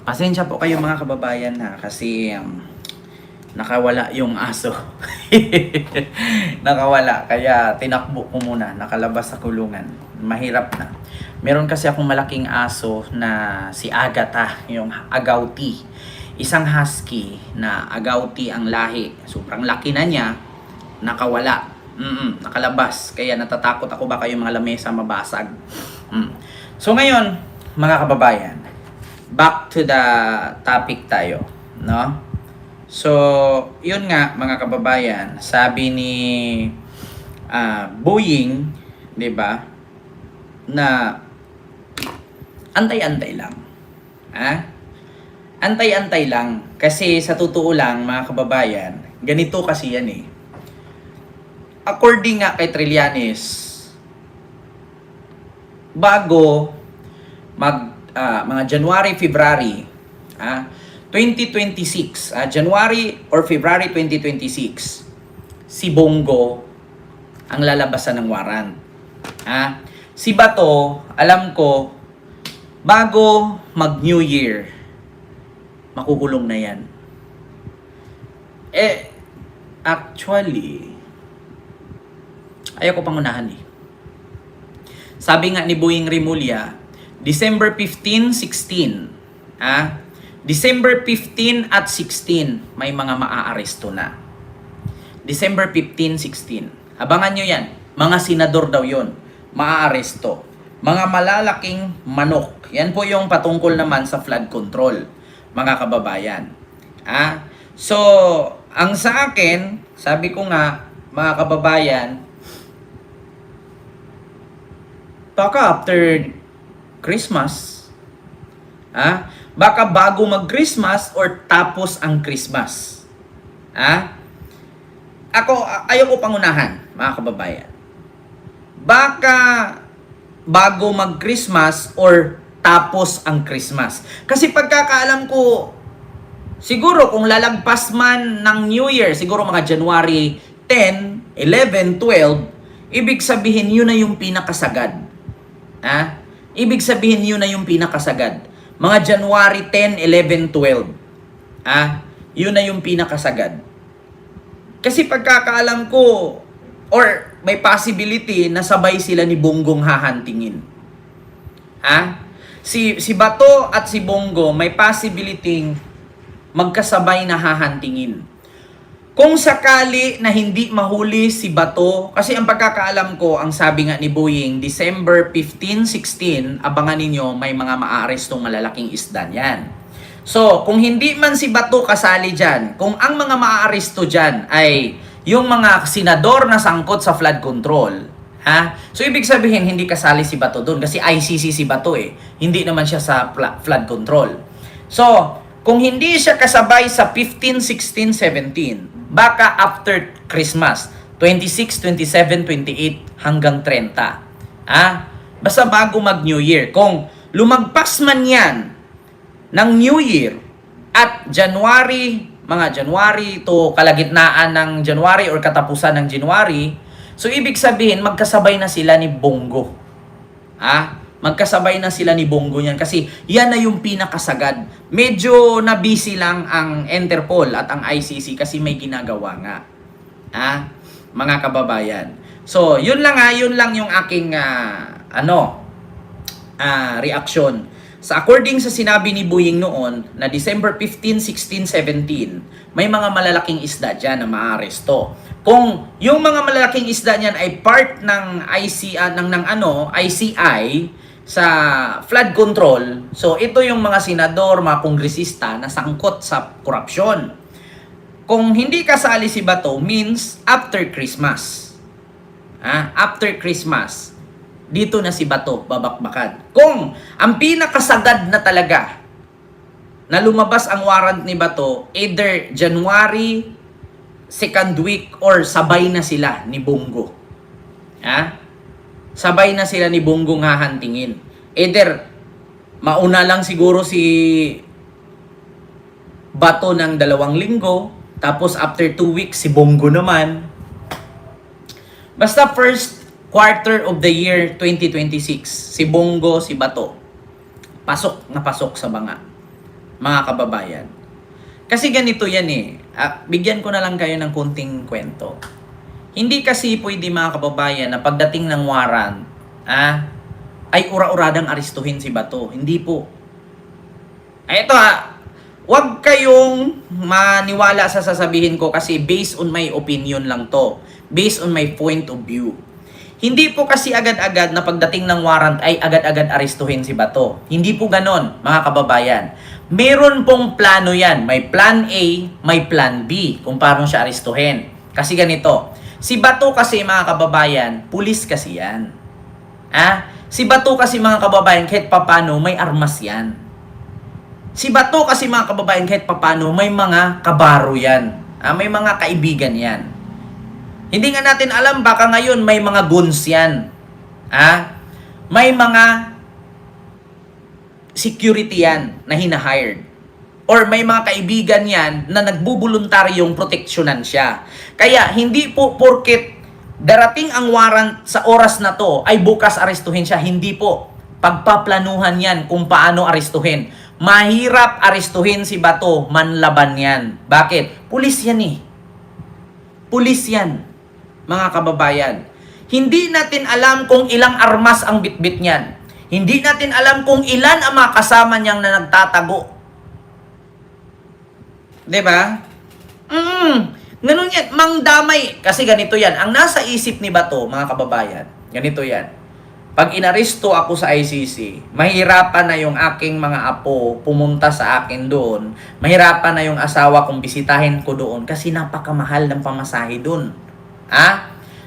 Pasensya po kayo mga kababayan ha, kasi nakawala yung aso. Nakawala, kaya tinakbo ko muna, nakalabas sa kulungan. Mahirap na. Meron kasi akong malaking aso na si Agatha, yung agouti. Isang husky na agouti ang lahi. Sobrang laki na niya, nakawala. Nakalabas. Kaya natatakot ako baka yung mga lamesa mabasag. So ngayon, mga kababayan, back to the topic tayo, no? So, yun nga mga kababayan, sabi ni Boeing, 'di ba? Na antay-antay lang. Antay-antay lang kasi sa totoo lang mga kababayan, ganito kasi yan eh. According nga kay Trillanes, bago mga January, February, 2026, January or February 2026, si Bongo ang lalabasan ng warrant. Si Bato, alam ko, bago mag-New Year, makukulong na yan. Actually, ayaw ko pangunahan eh. Sabi nga ni Boeing Rimulya, December 15, 16. December 15 at 16, may mga maaaresto na. December 15, 16. Abangan nyo yan. Mga senador daw yon, maaaresto. Mga malalaking manok. Yan po yung patungkol naman sa flood control, mga kababayan. So, ang sa akin, sabi ko nga, mga kababayan, baka after Christmas, baka bago mag-Christmas or tapos ang Christmas. Ayaw ko pangunahan, mga kababayan. Baka bago mag-Christmas or tapos ang Christmas. Kasi pagkakaalam ko, siguro kung lalagpas man ng New Year, siguro mga January 10, 11, 12, ibig sabihin yun na yung pinakasagad. Ibig sabihin yun na yung pinakasagad. Mga January 10, 11, 12. Yun na yung pinakasagad. Kasi pagkakaalam ko, or may possibility na sabay sila ni Bonggong hahantingin. Si Bato at si Bongo may possibility magkasabay na hahantingin. Kung sakali na hindi mahuli si Bato, kasi ang pagkakaalam ko, ang sabi nga ni Boeing, December 15, 16, abangan ninyo may mga maarestong malalaking isda yan. So, kung hindi man si Bato kasali dyan, kung ang mga maaresto dyan ay yung mga senador na sangkot sa flood control, so ibig sabihin hindi kasali si Bato doon kasi ICC si Bato eh. Hindi naman siya sa flood control. So, kung hindi siya kasabay sa 15, 16, 17, baka after Christmas, 26, 27, 28 hanggang 30. Basta bago mag-New Year. Kung lumagpas man yan ng New Year at January, mga January to kalagitnaan ng January or katapusan ng January, so ibig sabihin magkasabay na sila ni Bongo. Magkasabay na sila ni Bongo niyan kasi yan na yung pinakasagad. Medyo na busy lang ang Interpol at ang ICC kasi may ginagawa nga. Mga kababayan. So, yun lang yung aking reaction. According sa sinabi ni Boeing noon na December 15, 16, 17, may mga malalaking isda dyan na maaresto. Kung yung mga malalaking isda niyan ay part ng ICI sa flood control, so ito yung mga senador, mga kongresista na sangkot sa korupsyon. Kung hindi kasali si Bato, means after Christmas. After Christmas, dito na si Bato babakbakan. Kung ang pinakasagad na talaga na lumabas ang warrant ni Bato, either January, second week, or sabay na sila ni Bongo. Sabay na sila ni Bonggong hahantingin. Either mauna lang siguro si Bato ng 2 linggo, tapos after 2 weeks si Bongo naman. Basta first quarter of the year 2026, si Bongo, si Bato, pasok na pasok sa banga. mga kababayan. Kasi ganito yan eh. Bigyan ko na lang kayo ng kunting kwento. Hindi kasi pwede mga kababayan na pagdating ng warrant, ay ura-uradang aristuhin si Bato. Hindi po. Ito wag kayong maniwala sa sasabihin ko kasi based on my opinion lang to. Based on my point of view. Hindi po kasi agad-agad na pagdating ng warrant ay agad-agad aristuhin si Bato. Hindi po ganon, mga kababayan. Meron pong plano yan. May plan A, may plan B kung paano siya aristuhin. Kasi ganito, si Bato kasi mga kababayan, pulis kasi yan. Si Bato kasi mga kababayan, kahit papano may armas yan. Si Bato kasi mga kababayan, kahit papano may mga kabaro yan. May mga kaibigan yan. Hindi nga natin alam, baka ngayon may mga guns yan. May mga security yan na hinahired. Or may mga kaibigan yan na nagbubuluntaryong proteksyonan siya. Kaya hindi po porket darating ang warrant sa oras na to ay bukas arestuhin siya. Hindi po. Pagpaplanuhan yan kung paano arestuhin. Mahirap arestuhin si Bato, manlaban yan. Bakit? Pulis yan eh. Pulis yan. Mga kababayan, hindi natin alam kung ilang armas ang bitbit niyan. Hindi natin alam kung ilan ang mga kasama niyang na nagtatago. Diba? Ganun yan, mangdamay. Kasi ganito yan, ang nasa isip ni Bato, mga kababayan, ganito yan. Pag inaresto ako sa ICC, mahirapan na yung aking mga apo pumunta sa akin doon. Mahirapan na yung asawa kong bisitahin ko doon kasi napakamahal ng pamasahe doon.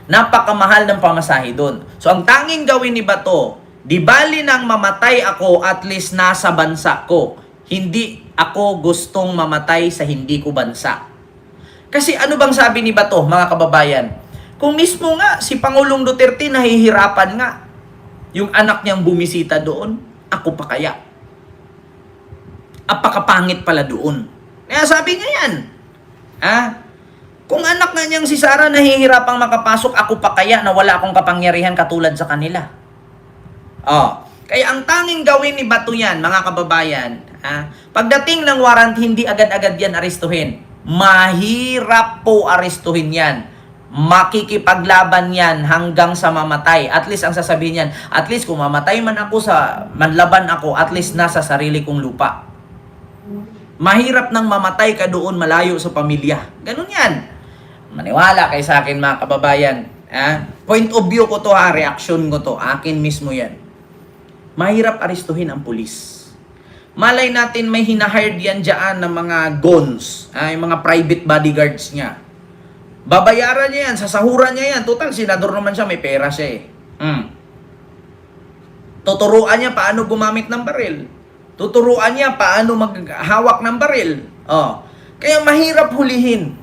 Napakamahal ng pamasahe doon. So, ang tanging gawin ni Bato, di bali nang mamatay ako, at least nasa bansa ko. Hindi ako gustong mamatay sa hindi ko bansa. Kasi ano bang sabi ni Bato, mga kababayan? Kung mismo nga, si Pangulong Duterte nahihirapan nga. Yung anak niyang bumisita doon, ako pa kaya? Apakapangit pala doon. Kaya sabi niya yan. Kung anak nga niyang si Sara nahihirapang makapasok, ako pa kaya na wala akong kapangyarihan katulad sa kanila. Kaya ang tanging gawin ni Bato yan, mga kababayan, pagdating ng warrant, hindi agad-agad yan aristuhin. Mahirap po aristuhin yan. Makikipaglaban yan hanggang sa mamatay. At least ang sasabihin yan, at least kung mamatay man ako manlaban ako, at least nasa sarili kong lupa. Mahirap nang mamatay ka doon malayo sa pamilya. Ganun yan. Maniwala kayo sa akin, mga kababayan. Point of view ko to, reaction ko to. Akin mismo yan. Mahirap aristuhin ang pulis. Malay natin may hinahired yan dyan ng mga guns. Yung mga private bodyguards niya. Babayaran niya yan, sasahuran niya yan. Total, senador naman siya, may pera siya Tuturuan niya paano gumamit ng baril. Tuturuan niya paano maghawak ng baril. Kaya mahirap hulihin.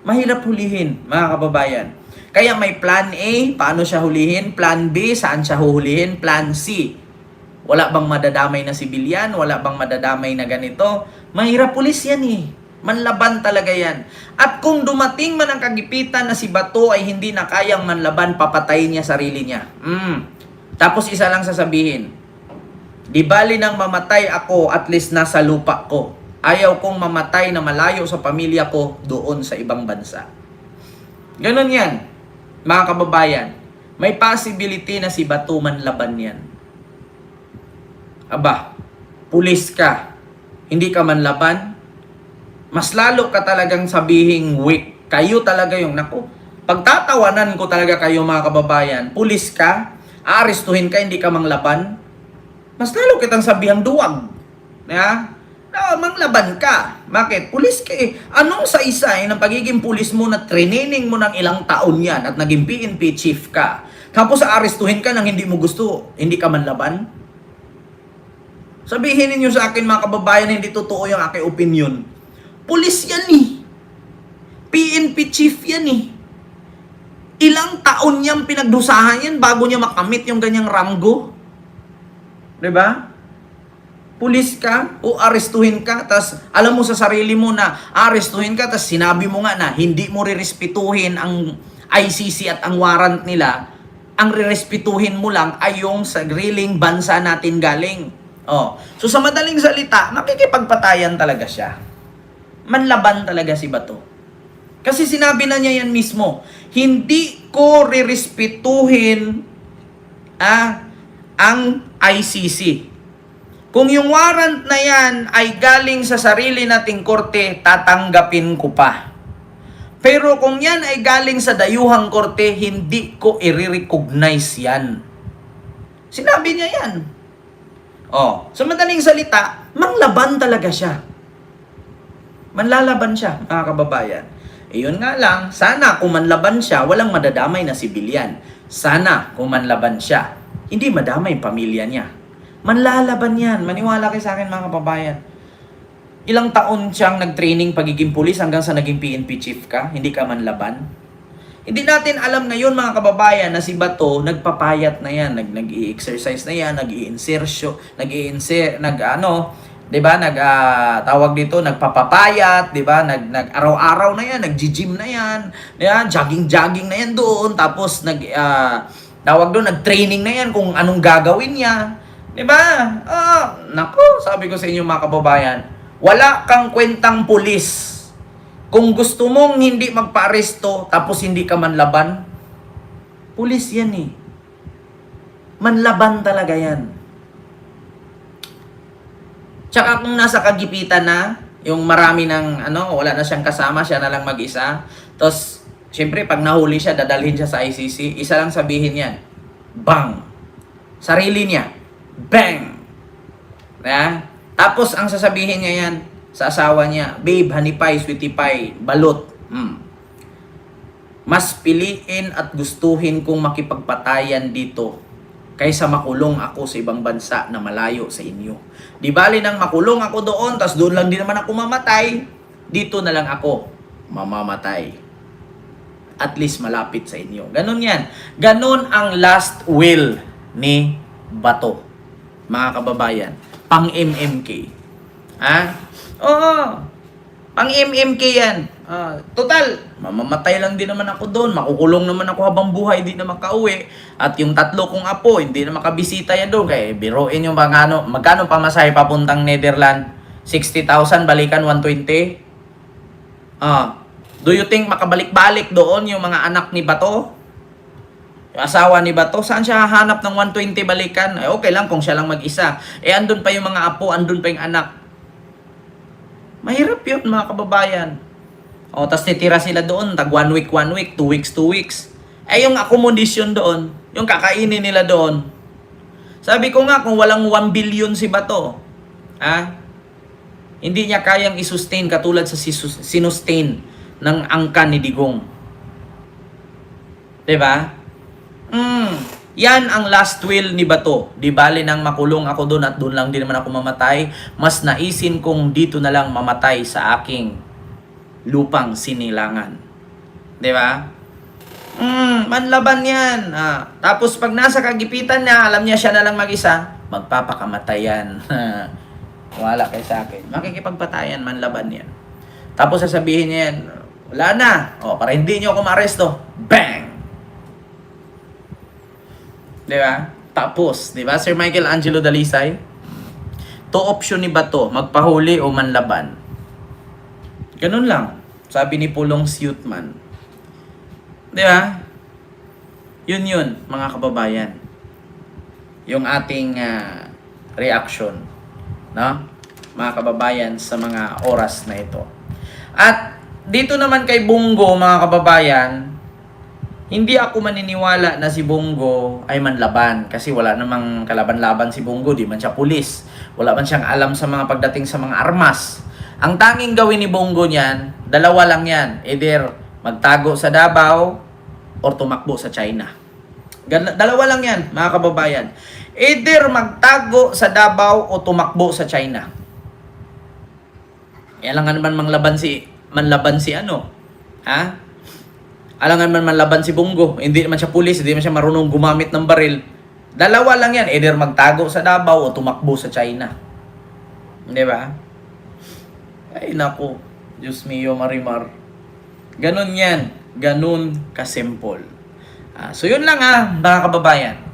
Mahirap hulihin, mga kababayan. Kaya may plan A, paano siya hulihin? Plan B, saan siya huhulihin? Plan C, wala bang madadamay na sibilyan? Wala bang madadamay na ganito? Mahirap pulis yan Manlaban talaga yan. At kung dumating man ang kagipitan na si Bato ay hindi na kayang manlaban, papatayin niya sarili niya. Tapos isa lang sasabihin, di bali nang mamatay ako, at least nasa lupa ko. Ayaw kong mamatay na malayo sa pamilya ko doon sa ibang bansa. Ganon yan, mga kababayan. May possibility na si Bato manlaban yan. Pulis ka, hindi ka manlaban, mas lalo ka talagang sabihing weak. Kayo talaga yung, pagtatawanan ko talaga kayo, mga kababayan. Pulis ka, aarestuhin ka, hindi ka manglaban, mas lalo kitang sabihang duwag. Manglaban ka. Bakit? Pulis ka Anong sa isa ng pagiging pulis mo na training mo ng ilang taon yan at naging PNP chief ka, tapos aarestuhin ka nang hindi mo gusto, hindi ka manlaban? Sabihin niyo sa akin, mga kababayan, hindi totoo yung aking opinion. Pulis yan PNP chief yan Ilang taon niyang pinagdusahan yan bago niya makamit yung ganyang ranggo. Diba? Pulis ka o arestuhin ka, tas alam mo sa sarili mo na arestuhin ka, tas sinabi mo nga na hindi mo rirespetuhin ang ICC at ang warrant nila, ang rirespetuhin mo lang ay yung sariling bansa natin galing. Oh. So sa madaling salita, makikipagpatayan talaga siya. Manlaban talaga si Bato. Kasi sinabi na niya yan mismo, hindi ko rirespetuhin ang ICC. Kung yung warrant na yan ay galing sa sarili nating korte, tatanggapin ko pa. Pero kung yan ay galing sa dayuhang korte, hindi ko i-recognize yan. Sinabi niya yan. Oh, sa madaling salita, manglaban talaga siya. Manlalaban siya, mga kababayan. Yun nga lang, sana kung manlaban siya, walang madadamay na sibilyan. Sana kung manlaban siya, hindi madamay pamilya niya. Manlalaban yan. Maniwala kayo sa akin, mga kababayan. Ilang taon siyang nag-training pagiging pulis hanggang sa naging PNP chief ka, hindi ka manlaban. Hindi natin alam ngayon, mga kababayan, na si Bato nagpapayat na yan, nag-i-exercise na yan, nag-i-insertion, tawag dito, nagpapapayat, 'di ba? Nag-araw-araw na yan, nag-gym na yan, 'di ba? Jogging na yan doon, tapos nag-training na yan kung anong gagawin niya. 'Di ba? Nako, sabi ko sa inyo, mga kababayan, wala kang kwentang pulis. Kung gusto mong hindi magpa-aresto tapos hindi ka manlaban, pulis yan eh. Manlaban talaga yan. Tsaka kung nasa kagipitan na, yung marami ng wala na siyang kasama, siya na lang mag-isa. Tapos, syempre, pag nahuli siya, dadalhin siya sa ICC, isa lang sabihin yan, bang! Sarili niya, bang! Tapos, ang sasabihin niya yan, sa asawa niya, babe, honey pie, sweetie pie, balot. Mas piliin at gustuhin kong makipagpatayan dito kaysa makulong ako sa ibang bansa na malayo sa inyo. Di bali nang makulong ako doon, tas doon lang din naman ako mamatay, dito na lang ako mamamatay. At least malapit sa inyo. Ganon yan. Ganon ang last will ni Bato. Mga kababayan, pang MMK. Oo. Pang MMK yan. Total, mamamatay lang din naman ako doon. Makukulong naman ako habang buhay, hindi na makauwi. At yung 3 kong apo, hindi na makabisita yan doon. Kaya biruin yung magkano pamasahe papuntang Netherlands? 60,000, balikan 120. Do you think makabalik-balik doon yung mga anak ni Bato? Yung asawa ni Bato, saan siya hahanap ng 120 balikan? Okay lang kung siya lang mag-isa. Andun pa yung mga apo, andun pa yung anak. Mahirap yun, mga kababayan. Tapos titira sila doon, tag 1 week, 2 weeks, 2 weeks. Yung accommodation doon, yung kakainin nila doon. Sabi ko nga, kung walang 1 billion si Bato, hindi niya kayang isustain katulad sa sinustain ng angkan ni Digong. Diba? Yan ang last will ni Bato. Di bali nang makulong ako doon at doon lang din naman ako mamatay, mas naisin kong dito na lang mamatay sa aking lupang sinilangan. Di ba? Manlaban yan. Tapos pag nasa kagipitan niya, alam niya siya na lang mag-isa, magpapakamatay yan. Wala kayo sa akin. Makikipagpatayan, manlaban yan. Tapos sasabihin niya yan, wala na. Para hindi niyo ako ma-aresto. Bang! Di ba? Tapos, di ba? Sir Michael Angelo Dalisay, option ni Bato, magpahuli o manlaban. Ganun lang. Sabi ni Pulong Siutman. Di ba? Yun, mga kababayan. Yung ating reaction. No? Mga kababayan, sa mga oras na ito. At dito naman kay Bongo, mga kababayan, hindi ako maniniwala na si Bongo ay manlaban kasi wala namang kalaban-laban si Bongo, di man siya pulis. Wala man siyang alam sa mga pagdating sa mga armas. Ang tanging gawin ni Bongo niyan, dalawa lang yan. Either magtago sa Davao or tumakbo sa China. Dalawa lang yan, mga kababayan. Either magtago sa Davao o tumakbo sa China. Alangan man manlaban si ano? Alangan man manlaban si Bongo. Hindi naman siya pulis, hindi naman siya marunong gumamit ng baril. Dalawa lang yan. Either magtago sa Davao o tumakbo sa China. Di ba? Ay nako. Diyos mio Marimar. Ganun yan. Ganun kasimple. So yun lang mga kababayan.